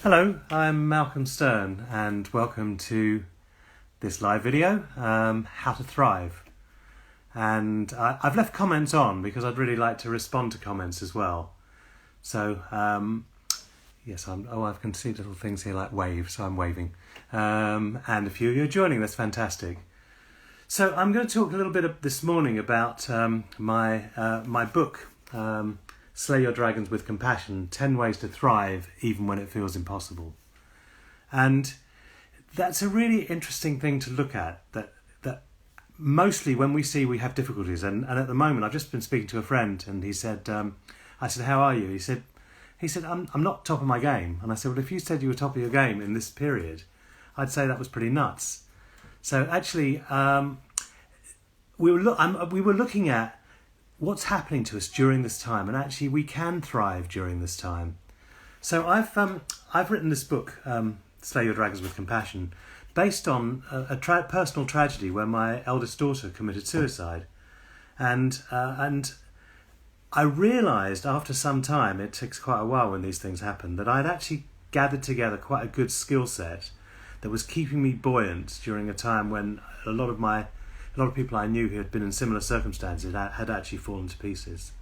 Hello, I'm Malcolm Stern and welcome to this live video, How to Thrive. And I've left comments on because I'd really like to respond to comments as well. So, yes, I can see little things here like wave, so I'm waving. And a few of you are joining, that's fantastic. So I'm going to talk a little bit this morning about my book, Slay Your Dragons with Compassion, 10 Ways to Thrive Even When It Feels Impossible. And that's a really interesting thing to look at, that mostly when we have difficulties, and at the moment I've just been speaking to a friend and he said, I said, how are you? He said, I'm not top of my game. And I said, well, if you said you were top of your game in this period, I'd say that was pretty nuts. So actually, we were looking at what's happening to us during this time, and actually we can thrive during this time. So I've written this book, Slay Your Dragons with Compassion, based on a personal tragedy where my eldest daughter committed suicide, and I realised after some time, it takes quite a while when these things happen, that I'd actually gathered together quite a good skill set that was keeping me buoyant during a time when a lot of people I knew who had been in similar circumstances had actually fallen to pieces.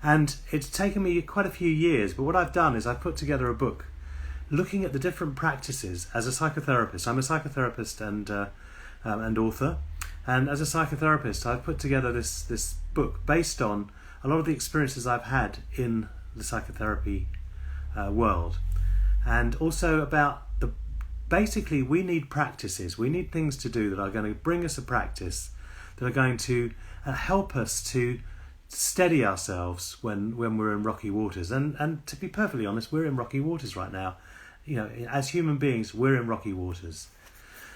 And it's taken me quite a few years, but what I've done is I've put together a book looking at the different practices as a psychotherapist. I'm a psychotherapist and author, and as a psychotherapist I've put together this book based on a lot of the experiences I've had in the psychotherapy world, and also about basically, we need practices. We need things to do that are going to bring us a practice, that are going to help us to steady ourselves when we're in rocky waters. And to be perfectly honest, we're in rocky waters right now. You know, as human beings, we're in rocky waters.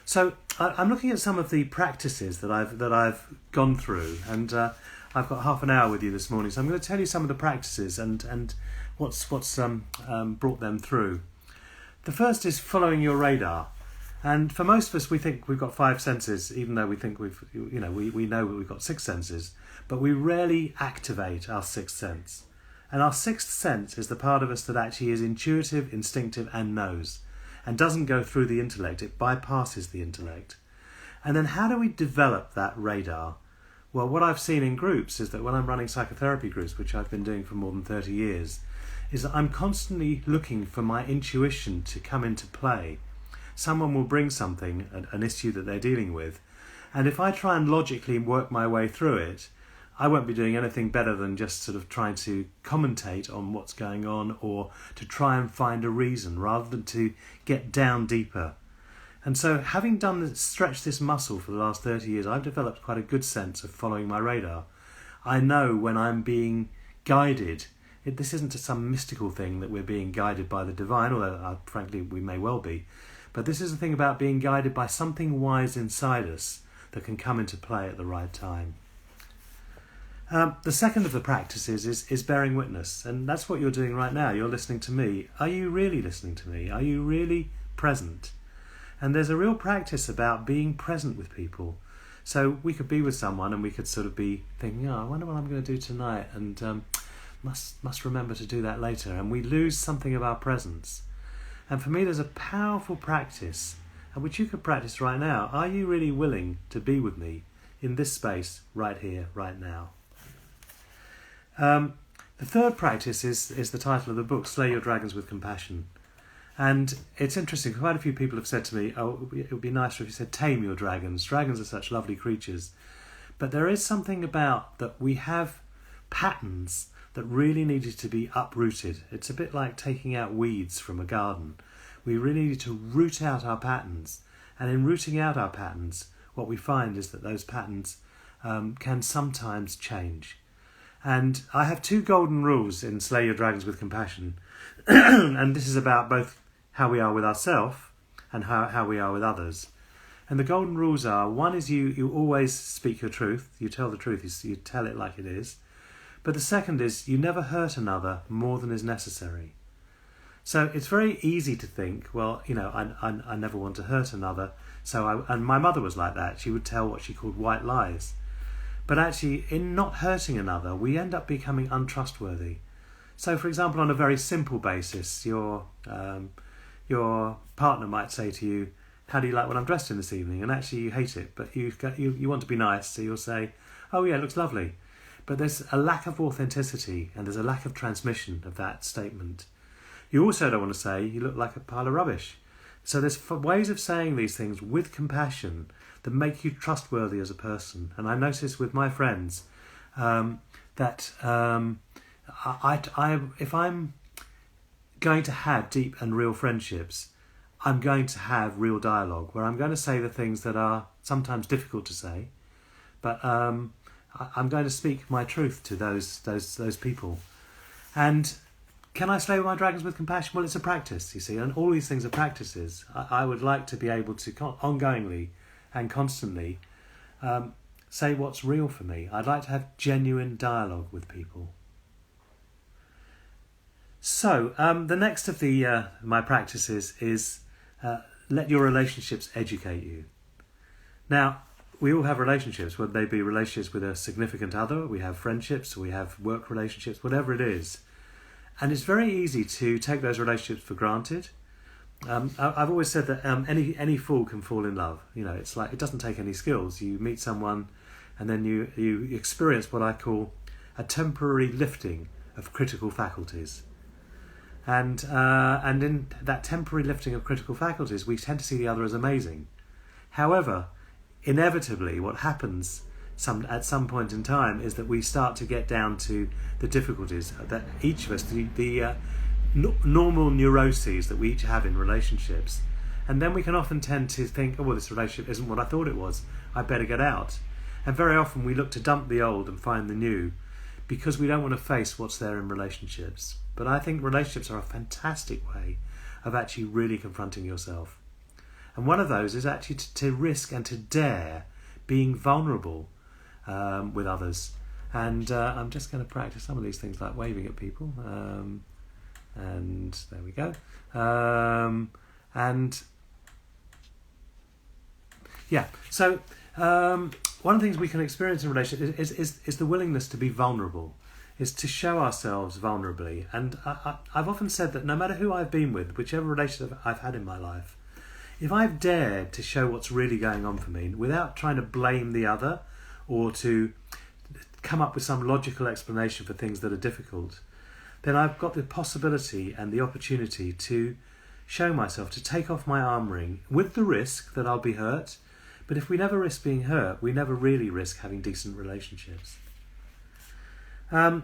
So I'm looking at some of the practices that I've gone through, and I've got half an hour with you this morning. So I'm going to tell you some of the practices and what's brought them through. The first is following your radar, and for most of us we think we've got 5 senses, even though we think we know we've got 6 senses, but we rarely activate our 6th sense. And our 6th sense is the part of us that actually is intuitive, instinctive and knows, and doesn't go through the intellect, it bypasses the intellect. And then how do we develop that radar? Well, what I've seen in groups is that when I'm running psychotherapy groups, which I've been doing for more than 30 years, is that I'm constantly looking for my intuition to come into play. Someone will bring something, an issue that they're dealing with, and if I try and logically work my way through it, I won't be doing anything better than just sort of trying to commentate on what's going on or to try and find a reason rather than to get down deeper. And so having stretched this muscle for the last 30 years, I've developed quite a good sense of following my radar. I know when I'm being guided. This isn't some mystical thing that we're being guided by the divine, although frankly we may well be. But this is the thing about being guided by something wise inside us that can come into play at the right time. The second of the practices is bearing witness, and that's what you're doing right now. You're listening to me. Are you really listening to me? Are you really present? And there's a real practice about being present with people. So we could be with someone and we could sort of be thinking, I wonder what I'm going to do tonight, and must remember to do that later, and we lose something of our presence. And for me there's a powerful practice, which you could practice right now. Are you really willing to be with me in this space right here, right now? The third practice is the title of the book, Slay Your Dragons with Compassion. And it's interesting, quite a few people have said to me, it would be nicer if you said tame your dragons. Dragons are such lovely creatures. But there is something about that we have patterns that really needed to be uprooted. It's a bit like taking out weeds from a garden. We really need to root out our patterns. And in rooting out our patterns, what we find is that those patterns can sometimes change. And I have 2 golden rules in Slay Your Dragons with Compassion. And this is about both how we are with ourselves and how we are with others. And the golden rules are, one is you always speak your truth. You tell the truth, you tell it like it is. But the second is you never hurt another more than is necessary. So it's very easy to think, well, I never want to hurt another. And my mother was like that. She would tell what she called white lies. But actually, in not hurting another, we end up becoming untrustworthy. So, for example, on a very simple basis, you're your partner might say to you, how do you like what I'm dressed in this evening? And actually you hate it, but you want to be nice, so you'll say, oh yeah, it looks lovely. But there's a lack of authenticity and there's a lack of transmission of that statement. You also don't want to say, you look like a pile of rubbish. So there's ways of saying these things with compassion that make you trustworthy as a person. And I notice with my friends that if I'm going to have deep and real friendships, I'm going to have real dialogue where I'm going to say the things that are sometimes difficult to say, but I'm going to speak my truth to those people. And can I slay my dragons with compassion? Well, it's a practice, you see, and all these things are practices. I would like to be able to ongoingly and constantly say what's real for me. I'd like to have genuine dialogue with people. So the next of my practices is let your relationships educate you. Now, we all have relationships, whether they be relationships with a significant other, we have friendships, we have work relationships, whatever it is. And it's very easy to take those relationships for granted. I've always said that any fool can fall in love. You know, it's like it doesn't take any skills. You meet someone and then you experience what I call a temporary lifting of critical faculties. And in that temporary lifting of critical faculties, we tend to see the other as amazing. However, inevitably, what happens at some point in time is that we start to get down to the difficulties that each of us, the normal neuroses that we each have in relationships. And then we can often tend to think, oh, well, this relationship isn't what I thought it was. I better get out. And very often we look to dump the old and find the new because we don't want to face what's there in relationships. But I think relationships are a fantastic way of actually really confronting yourself. And one of those is actually to risk and to dare being vulnerable with others. And I'm just going to practice some of these things like waving at people. And there we go. And yeah, so one of the things we can experience in a relationship is the willingness to be vulnerable, is to show ourselves vulnerably. And I've often said that no matter who I've been with, whichever relationship I've had in my life, if I've dared to show what's really going on for me without trying to blame the other or to come up with some logical explanation for things that are difficult, then I've got the possibility and the opportunity to show myself, to take off my arm ring with the risk that I'll be hurt. But if we never risk being hurt, we never really risk having decent relationships. The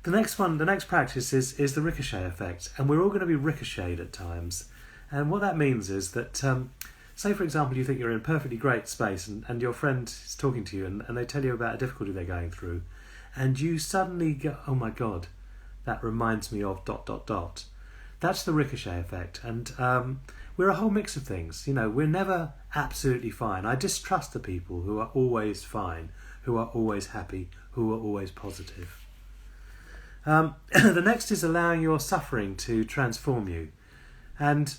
next practice is the ricochet effect, and we're all going to be ricocheted at times. And what that means is that, say for example, you think you're in a perfectly great space and your friend is talking to you and they tell you about a difficulty they're going through, and you suddenly go, oh my God, that reminds me of ... That's the ricochet effect. And we're a whole mix of things. You know, we're never absolutely fine. I distrust the people who are always fine, who are always happy, who are always positive. The next is allowing your suffering to transform you. And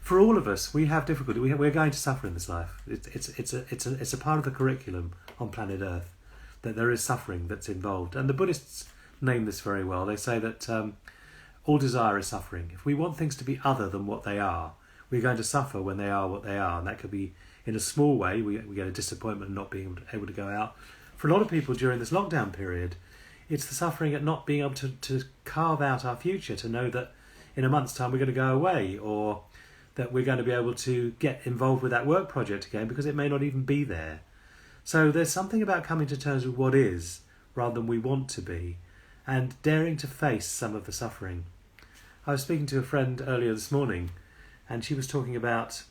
for all of us, we have difficulty. We're going to suffer in this life. It's a part of the curriculum on planet Earth that there is suffering that's involved. And the Buddhists name this very well. They say that all desire is suffering. If we want things to be other than what they are, we're going to suffer when they are what they are. And that could be in a small way. We get a disappointment of not being able to go out. For a lot of people during this lockdown period, it's the suffering at not being able to carve out our future, to know that in a month's time we're going to go away, or that we're going to be able to get involved with that work project again because it may not even be there. So there's something about coming to terms with what is rather than we want to be, and daring to face some of the suffering. I was speaking to a friend earlier this morning, and she was talking about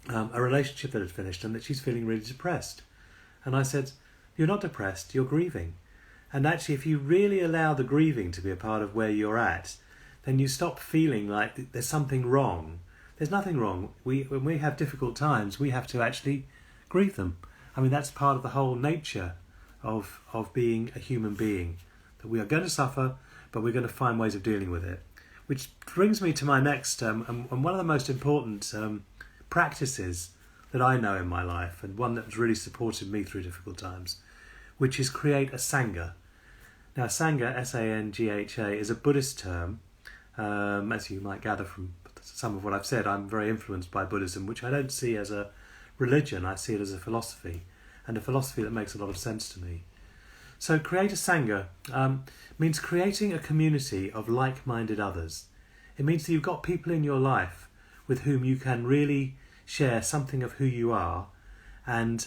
a relationship that had finished and that she's feeling really depressed. And I said, you're not depressed, you're grieving. And actually, if you really allow the grieving to be a part of where you're at, then you stop feeling like there's something wrong. There's nothing wrong. When we have difficult times, we have to actually grieve them. I mean, that's part of the whole nature of being a human being, that we are going to suffer, but we're going to find ways of dealing with it. Which brings me to my next, and one of the most important practices that I know in my life, and one that has really supported me through difficult times, which is create a Sangha. Now, Sangha, S-A-N-G-H-A, is a Buddhist term, as you might gather from some of what I've said, I'm very influenced by Buddhism, which I don't see as a religion. I see it as a philosophy, and a philosophy that makes a lot of sense to me. So create a Sangha means creating a community of like-minded others. It means that you've got people in your life with whom you can really share something of who you are, and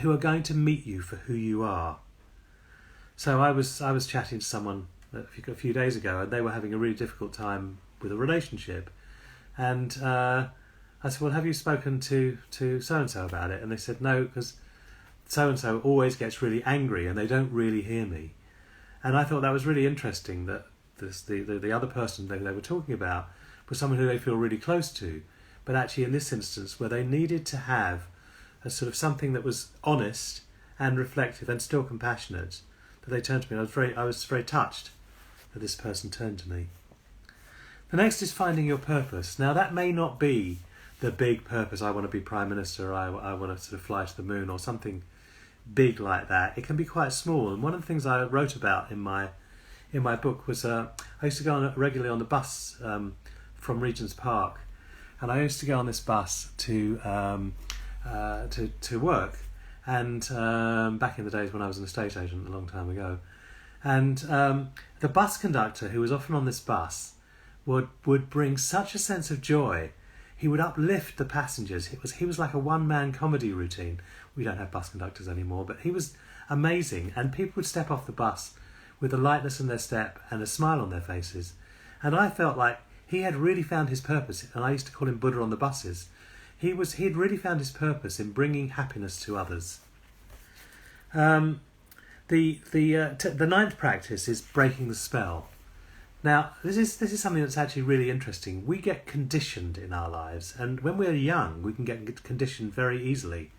who are going to meet you for who you are. So I was chatting to someone a few days ago, and they were having a really difficult time with a relationship, and I said, well, have you spoken to so-and-so about it? And they said, no, because so-and-so always gets really angry and they don't really hear me. And I thought that was really interesting, that the other person they were talking about was someone who they feel really close to, but actually in this instance where they needed to have a sort of something that was honest and reflective and still compassionate, that they turned to me. I was very touched that this person turned to me. The next is finding your purpose. Now that may not be the big purpose, I want to be Prime Minister, I want to sort of fly to the moon or something big like that. It can be quite small, and one of the things I wrote about in my book was I used to go regularly on the bus from Regent's Park, and I used to go on this bus to work, and back in the days when I was an estate agent a long time ago, and the bus conductor who was often on this bus would bring such a sense of joy. He would uplift the passengers. He was like a one-man comedy routine. We don't have bus conductors anymore, but he was amazing. And people would step off the bus with a lightness in their step and a smile on their faces. And I felt like he had really found his purpose. And I used to call him Buddha on the buses. He had really found his purpose in bringing happiness to others. The ninth practice is breaking the spell. Now, this is something that's actually really interesting. We get conditioned in our lives, and when we're young, we can get conditioned very easily.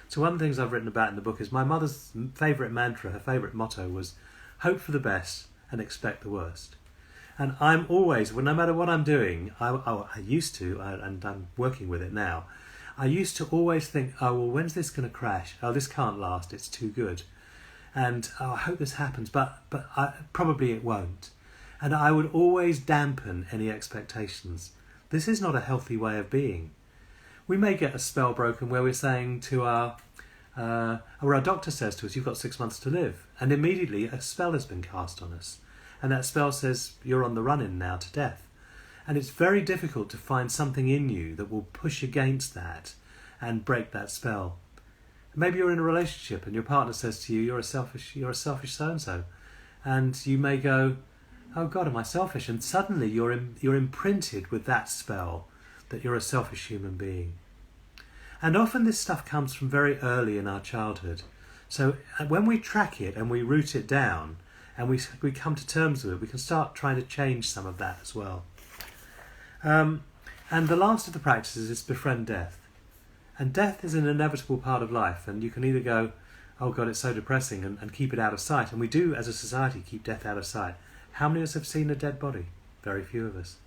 So one of the things I've written about in the book is my mother's favourite mantra, her favourite motto was, hope for the best and expect the worst. And I'm always, no matter what I'm doing, I used to, and I'm working with it now, I used to always think, oh, well, when's this going to crash? Oh, this can't last, it's too good. And, oh, I hope this happens, but probably it won't. And I would always dampen any expectations. This is not a healthy way of being. We may get a spell broken where we're saying to where our doctor says to us, you've got 6 months to live. And immediately a spell has been cast on us. And that spell says, you're on the run-in now to death. And it's very difficult to find something in you that will push against that and break that spell. Maybe you're in a relationship and your partner says to you, you're a selfish so-and-so. And you may go, oh God, am I selfish? And suddenly you're imprinted with that spell that you're a selfish human being. And often this stuff comes from very early in our childhood. So when we track it and we root it down and we come to terms with it, we can start trying to change some of that as well. And the last of the practices is befriend death. And death is an inevitable part of life, and you can either go, oh God, it's so depressing, and keep it out of sight. And we do, as a society, keep death out of sight. How many of us have seen a dead body? Very few of us.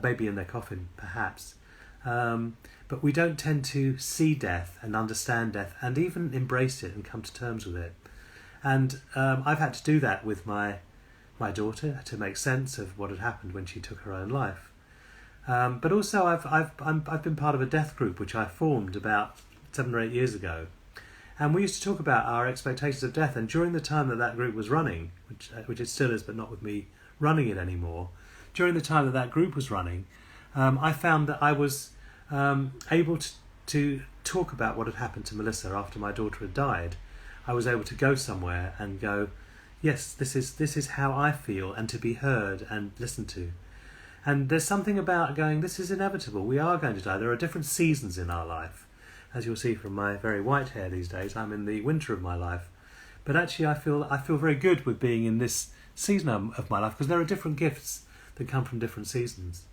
Maybe in their coffin, perhaps. But we don't tend to see death and understand death and even embrace it and come to terms with it. And I've had to do that with my daughter to make sense of what had happened when she took her own life. But also I've been part of a death group which I formed about 7 or 8 years ago. And we used to talk about our expectations of death. And during the time that group was running, which it still is, but not with me running it anymore, during the time that group was running, I found that I was able to talk about what had happened to Melissa after my daughter had died. I was able to go somewhere and go, yes, this is how I feel, and to be heard and listened to. And there's something about going, this is inevitable. We are going to die. There are different seasons in our life. As you'll see from my very white hair these days, I'm in the winter of my life. But actually I feel very good with being in this season of my life, because there are different gifts that come from different seasons.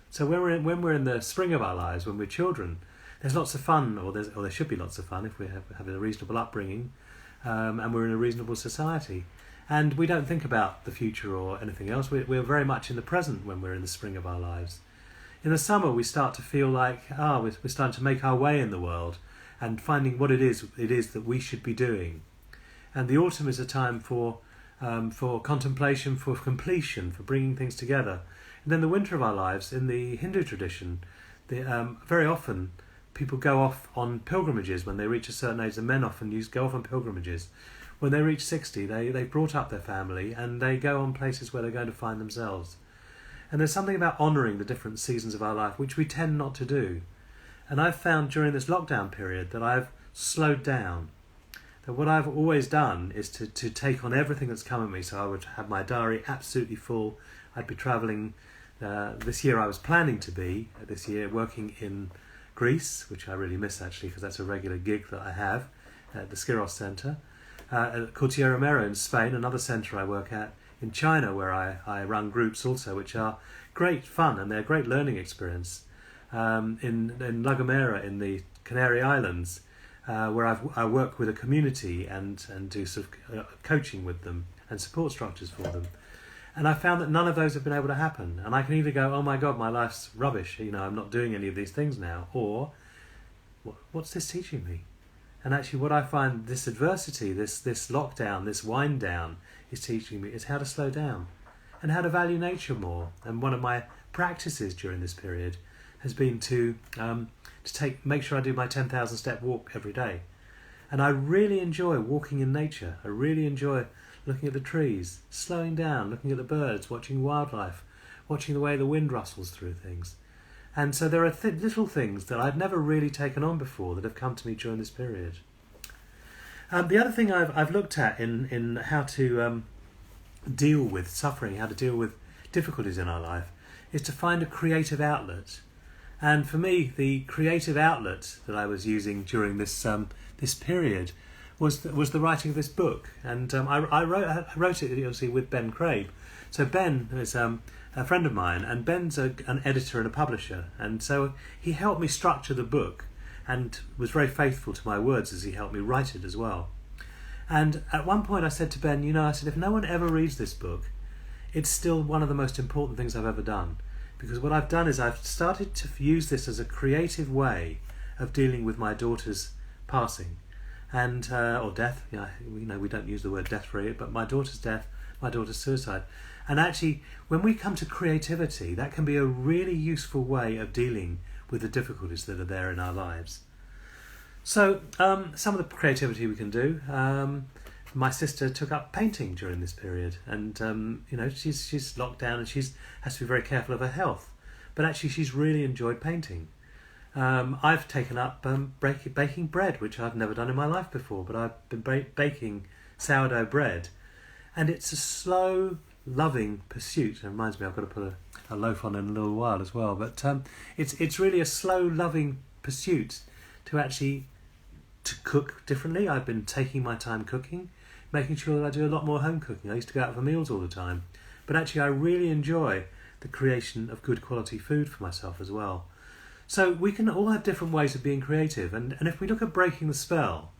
So when we're in the spring of our lives, when we're children, there's lots of fun, or there should be lots of fun if we have a reasonable upbringing, and we're in a reasonable society. And we don't think about the future or anything else. We're very much in the present when we're in the spring of our lives. In the summer, we start to feel like, we're starting to make our way in the world and finding what it is that we should be doing. And the autumn is a time for contemplation, for completion, for bringing things together. In And then the winter of our lives, in the Hindu tradition, very often people go off on pilgrimages when they reach a certain age. The men often go off on pilgrimages. When they reach 60, they've brought up their family and they go on places where they're going to find themselves. And there's something about honouring the different seasons of our life, which we tend not to do. And I've found during this lockdown period that I've slowed down. That what I've always done is to take on everything that's come at me. So I would have my diary absolutely full. I'd be travelling. This year I was planning to be, this year, working in Greece, which I really miss actually, because that's a regular gig that I have at the Skiros Centre. At Cortiera Romero in Spain, another centre I work at. In China, where I run groups also, which are great fun and they're a great learning experience. In La Gomera in the Canary Islands, where I work with a community and do sort of coaching with them and support structures for them. And I found that none of those have been able to happen. And I can either go, oh my God, my life's rubbish, I'm not doing any of these things now, or what's this teaching me? And actually what I find this adversity, this lockdown, this wind down is teaching me is how to slow down and how to value nature more. And one of my practices during this period has been to make sure I do my 10,000 step walk every day. And I really enjoy walking in nature. I really enjoy looking at the trees, slowing down, looking at the birds, watching wildlife, watching the way the wind rustles through things. And so there are little things that I'd never really taken on before that have come to me during this period. The other thing I've looked at in how to deal with suffering, how to deal with difficulties in our life, is to find a creative outlet. And for me, the creative outlet that I was using during this period was the writing of this book. And I wrote it obviously with Ben Crabe. So Ben is a friend of mine, and Ben's an editor and a publisher, and so he helped me structure the book and was very faithful to my words as he helped me write it as well. And at one point I said to Ben, I said, if no one ever reads this book, it's still one of the most important things I've ever done, because what I've done is I've started to use this as a creative way of dealing with my daughter's passing and or death. We don't use the word death for it, but my daughter's death, my daughter's suicide. And actually, when we come to creativity, that can be a really useful way of dealing with the difficulties that are there in our lives. So, some of the creativity we can do. My sister took up painting during this period, and she's locked down and has to be very careful of her health. But actually, she's really enjoyed painting. I've taken up baking bread, which I've never done in my life before, but I've been baking sourdough bread, and it's a slow, loving pursuit. It reminds me, I've got to put a loaf on in a little while as well. But it's really a slow, loving pursuit to cook differently. I've been taking my time cooking, making sure that I do a lot more home cooking. I used to go out for meals all the time, but actually I really enjoy the creation of good quality food for myself as well. So we can all have different ways of being creative, and if we look at breaking the spell,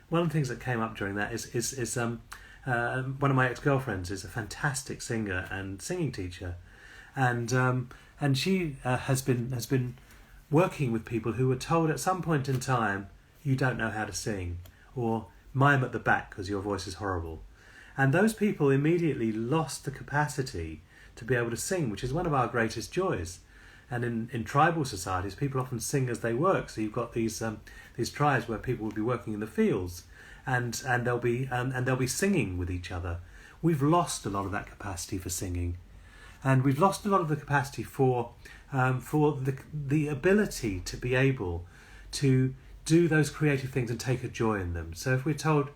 one of the things that came up during that is one of my ex-girlfriends is a fantastic singer and singing teacher, and she has been working with people who were told at some point in time, you don't know how to sing, or mime at the back because your voice is horrible. And those people immediately lost the capacity to be able to sing, which is one of our greatest joys. And in tribal societies, people often sing as they work. So you've got these tribes where people will be working in the fields, and they'll be singing with each other. We've lost a lot of that capacity for singing, and we've lost a lot of the capacity for the ability to be able to do those creative things and take a joy in them. So if we're told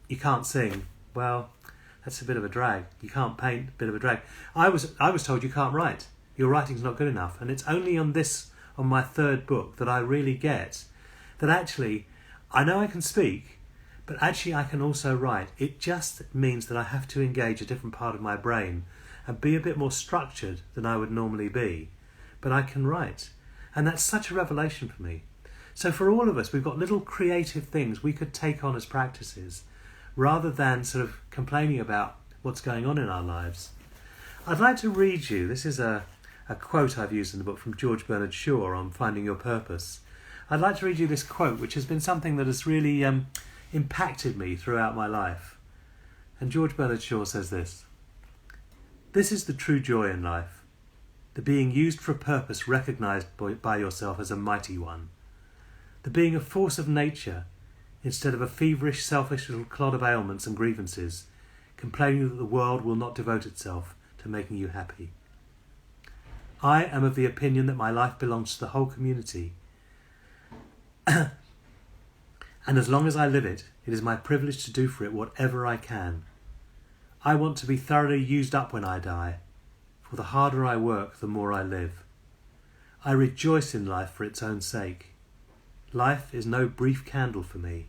you can't sing, well, that's a bit of a drag. You can't paint, a bit of a drag. I was told you can't write. Your writing's not good enough. And it's only on my third book that I really get that actually I know I can speak, but actually I can also write. It just means that I have to engage a different part of my brain and be a bit more structured than I would normally be. But I can write. And that's such a revelation for me. So for all of us, we've got little creative things we could take on as practices rather than sort of complaining about what's going on in our lives. I'd like to read you, this is a quote I've used in the book from George Bernard Shaw on Finding Your Purpose. I'd like to read you this quote, which has been something that has really impacted me throughout my life. And George Bernard Shaw says this: "This is the true joy in life. the being used for a purpose recognised by yourself as a mighty one, the being a force of nature instead of a feverish, selfish little clod of ailments and grievances, complaining that the world will not devote itself to making you happy. I am of the opinion that my life belongs to the whole community, and as long as I live it, it is my privilege to do for it whatever I can. I want to be thoroughly used up when I die, for the harder I work, the more I live. I rejoice in life for its own sake. Life is no brief candle for me.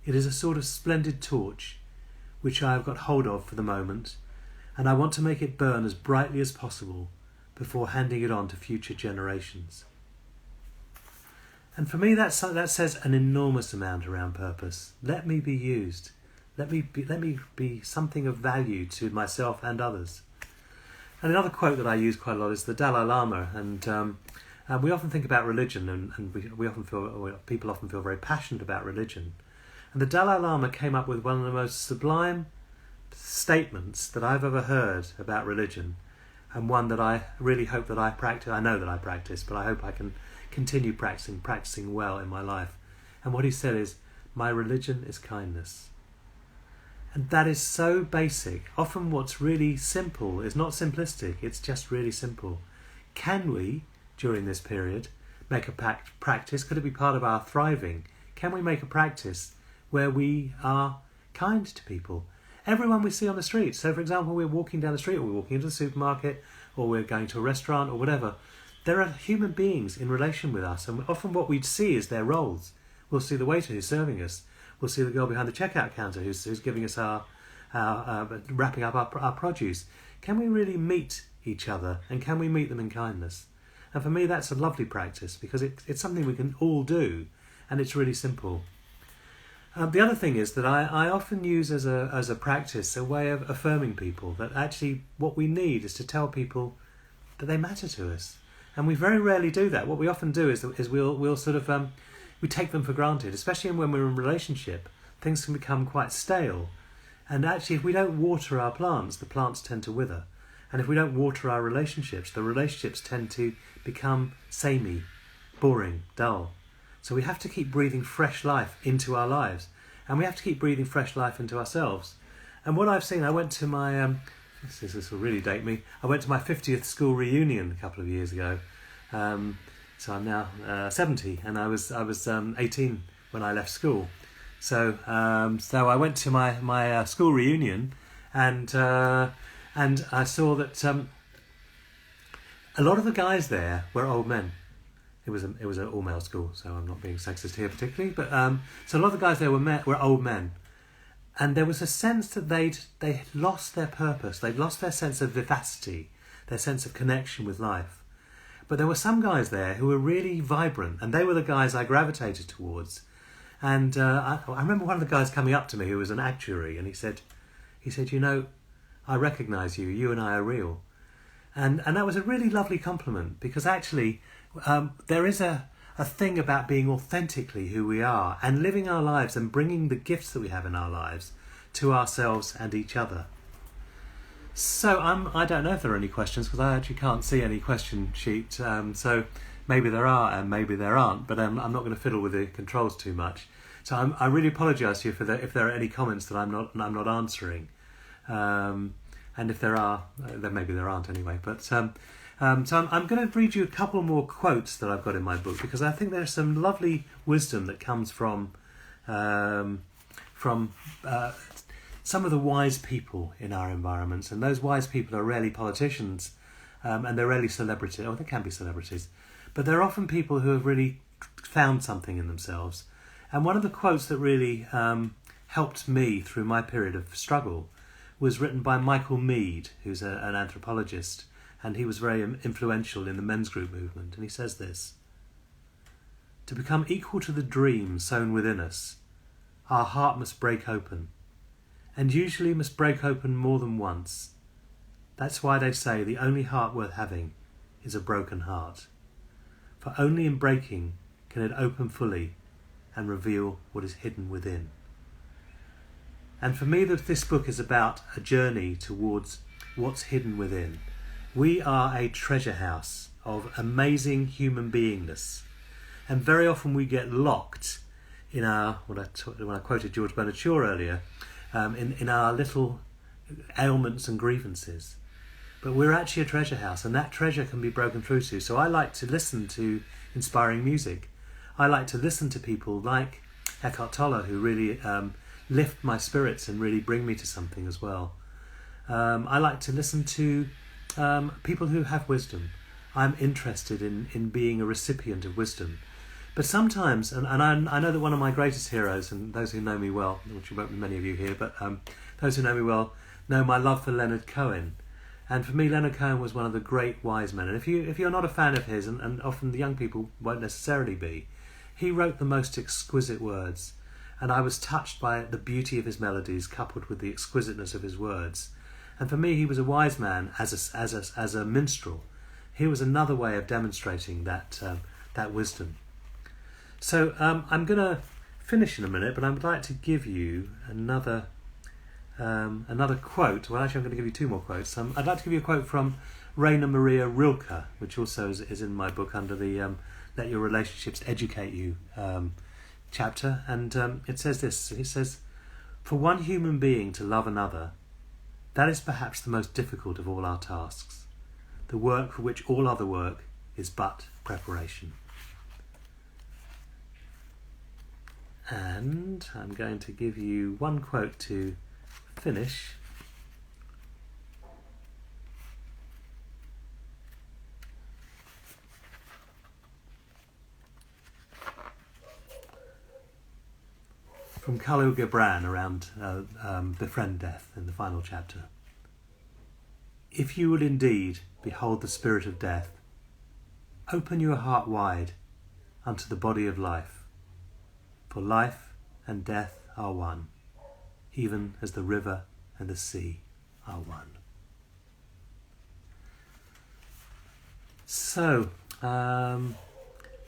It is a sort of splendid torch, which I have got hold of for the moment, and I want to make it burn as brightly as possible before handing it on to future generations. And for me, that says an enormous amount around purpose. Let me be used. Let me be something of value to myself and others. And another quote that I use quite a lot is the Dalai Lama. And we often think about religion, and people often feel very passionate about religion. And the Dalai Lama came up with one of the most sublime statements that I've ever heard about religion, and one that I really hope that I practice. I know that I practice, but I hope I can continue practicing well in my life. And what he said is, my religion is kindness. And that is so basic. Often what's really simple is not simplistic, it's just really simple. Can we, during this period, make a practice? Could it be part of our thriving? Can we make a practice where we are kind to people? Everyone we see on the street. So for example, we're walking down the street, or we're walking into the supermarket, or we're going to a restaurant or whatever. There are human beings in relation with us, and often what we see is their roles. We'll see the waiter who's serving us. We'll see the girl behind the checkout counter who's giving us our wrapping up our produce. Can we really meet each other, and can we meet them in kindness? And for me, that's a lovely practice, because it's something we can all do, and it's really simple. The other thing is that I often use as a practice a way of affirming people, that actually what we need is to tell people that they matter to us. And we very rarely do that. What we often do is we'll sort of we take them for granted, especially when we're in a relationship. Things can become quite stale. And actually, if we don't water our plants, the plants tend to wither. And if we don't water our relationships, the relationships tend to become samey, boring, dull. So we have to keep breathing fresh life into our lives. And we have to keep breathing fresh life into ourselves. And what I've seen, I went to my, this will really date me, I went to my 50th school reunion a couple of years ago. So I'm now 70, and I was 18 when I left school. So I went to my school reunion, and I saw that a lot of the guys there were old men. It was an all-male school, so I'm not being sexist here particularly. But so a lot of the guys there were old men, and there was a sense that they lost their purpose. They'd lost their sense of vivacity, their sense of connection with life. But there were some guys there who were really vibrant, and they were the guys I gravitated towards. And I remember one of the guys coming up to me who was an actuary, and he said, you know, I recognise you. You and I are real. And that was a really lovely compliment, because actually there is a thing about being authentically who we are and living our lives and bringing the gifts that we have in our lives to ourselves and each other. So I don't know if there are any questions, because I actually can't see any question sheet. So maybe there are and maybe there aren't, but I'm not going to fiddle with the controls too much. So I really apologise to you if there are any comments that I'm not answering. And if there are, then maybe there aren't anyway. But so I'm going to read you a couple more quotes that I've got in my book, because I think there's some lovely wisdom that comes from some of the wise people in our environments, and those wise people are rarely politicians, and they're rarely celebrities. Oh, they can be celebrities, but they're often people who have really found something in themselves. And one of the quotes that really helped me through my period of struggle was written by Michael Meade, who's an anthropologist, and he was very influential in the men's group movement. And he says this: "To become equal to the dream sown within us, our heart must break open, and usually must break open more than once. That's why they say the only heart worth having is a broken heart. For only in breaking can it open fully and reveal what is hidden within." And for me, this book is about a journey towards what's hidden within. We are a treasure house of amazing human beingness, and very often we get locked in our, when I quoted George Bernard Shaw earlier, in our little ailments and grievances. But we're actually a treasure house, and that treasure can be broken through to. So I like to listen to inspiring music. I like to listen to people like Eckhart Tolle, who really lift my spirits and really bring me to something as well. I like to listen to people who have wisdom. I'm interested in being a recipient of wisdom. But sometimes, and I know that one of my greatest heroes, and those who know me well, which won't be many of you here, but those who know me well know my love for Leonard Cohen. And for me, Leonard Cohen was one of the great wise men. And if you're not a fan of his, and often the young people won't necessarily be, he wrote the most exquisite words. And I was touched by the beauty of his melodies coupled with the exquisiteness of his words. And for me, he was a wise man as a minstrel. He was another way of demonstrating that wisdom. So I'm going to finish in a minute, but I would like to give you another quote. Well, actually, I'm going to give you two more quotes. I'd like to give you a quote from Rainer Maria Rilke, which also is in my book under the Let Your Relationships Educate You chapter. And it says this. It says, "For one human being to love another, that is perhaps the most difficult of all our tasks. The work for which all other work is but preparation." And I'm going to give you one quote to finish. From Khalil Gibran around Befriend Death in the final chapter. "If you will indeed behold the spirit of death, open your heart wide unto the body of life. For life and death are one, even as the river and the sea are one." So,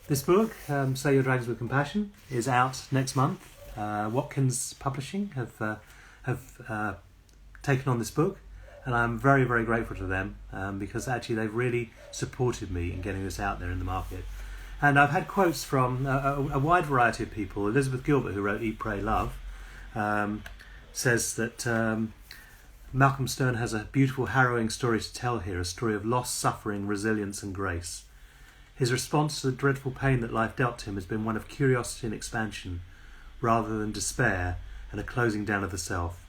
this book, Slay Your Dragons with Compassion, is out next month. Watkins Publishing have taken on this book, and I'm very, very grateful to them because actually they've really supported me in getting this out there in the market. And I've had quotes from a wide variety of people. Elizabeth Gilbert, who wrote Eat, Pray, Love, says that Malcolm Stern has a beautiful, harrowing story to tell here, a story of loss, suffering, resilience and grace. His response to the dreadful pain that life dealt him has been one of curiosity and expansion, rather than despair and a closing down of the self.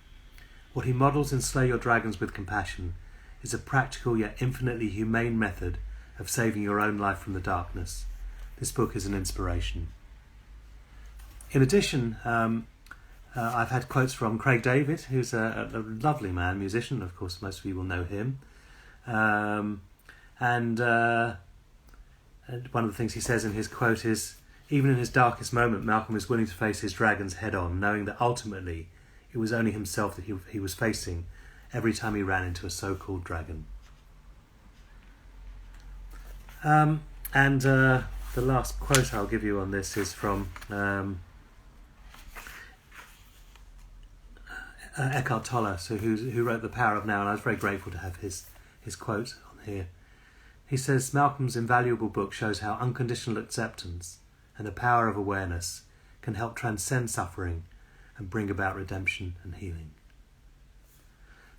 What he models in Slay Your Dragons with Compassion is a practical yet infinitely humane method of saving your own life from the darkness. This book is an inspiration. In addition, I've had quotes from Craig David, who's a lovely man, musician. Of course, most of you will know him. And one of the things he says in his quote is, "Even in his darkest moment, Malcolm is willing to face his dragons head on, knowing that ultimately it was only himself that he was facing every time he ran into a so-called dragon." The last quote I'll give you on this is from Eckhart Tolle, who wrote The Power of Now, and I was very grateful to have his quote on here. He says, "Malcolm's invaluable book shows how unconditional acceptance and the power of awareness can help transcend suffering and bring about redemption and healing."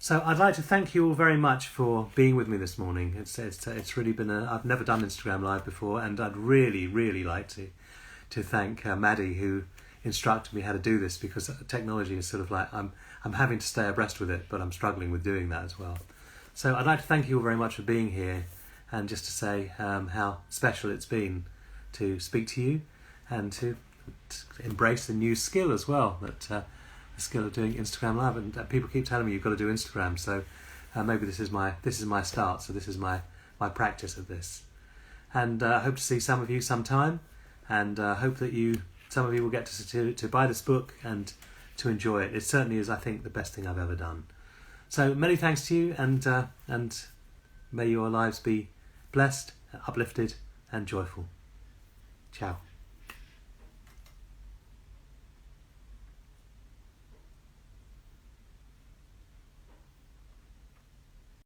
So I'd like to thank you all very much for being with me this morning. It's really been I've never done Instagram Live before, and I'd really, really like to thank Maddie, who instructed me how to do this, because technology is sort of like, I'm having to stay abreast with it, but I'm struggling with doing that as well. So I'd like to thank you all very much for being here, and just to say how special it's been to speak to you and to embrace the new skill as well, that the skill of doing Instagram Live. And people keep telling me you've got to do Instagram, so maybe this is my start. So this is my practice of this, and I hope to see some of you sometime, and hope that some of you will get to buy this book and to enjoy it. It certainly is, I think, the best thing I've ever done. So many thanks to you, and may your lives be blessed, uplifted and joyful. Ciao.